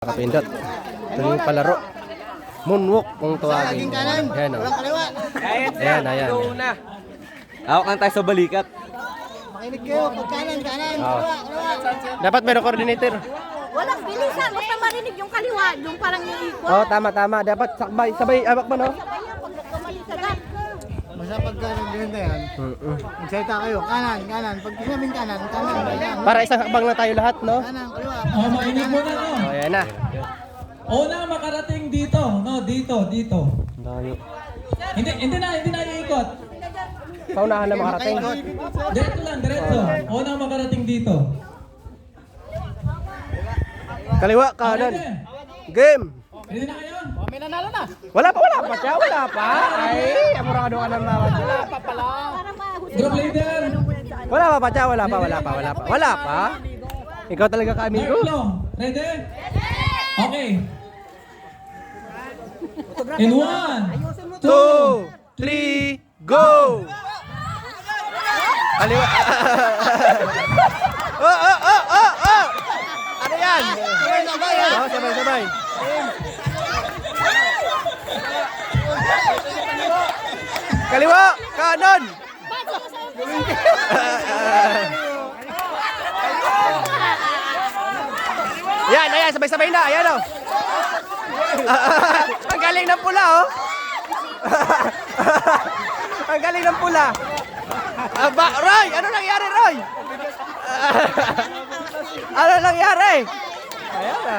Kapindot. Ito yung palaro. Moonwalk kung tuwagin. Ayan o. Ayan, ayan. Hawak lang tayo sa balikat. Makinig kayo, pag kanan, Oh. Dapat meron coordinator. Walang bilisan, basta marinig yung kaliwa, yung parang iikot. Oh, tama. Dapat sabay abak mo, no? Sabay yan, pag nagkamali ka lang. basta pag kanan, ganun na yan. Magsalita kayo, kanan. Pag sinabing kanan. Para isang hakbang na tayo lahat, no? Kanan, kaliwa. Oh, mainit mo na, no? Oh, ayan na. Una makarating dito, no? Dito. Layo. Hindi na iikot. Paunahan na makarating. Diretso. Una makarating dito. Kaliwa, kanan. Game. Ready na kayo? Wala pa siya. Wala pa. Ay, amurado ka ng bawat. Wala pa pala. Group leader. Wala pa siya. Wala pa. Ikaw talaga ka-amigo. Tatlo. Ready? Okay. In 1, 2, 2, 3, go! Kaliwa. Oh! Ano yan? Oh, sabay. Kaliwa, kanan. Ayan, sabay-sabay na. Ayan o. Ang galing ng pula, oh. Ang galing ng pula. Roy! Ano nangyari, Roy? Ano nangyari? Ayan na.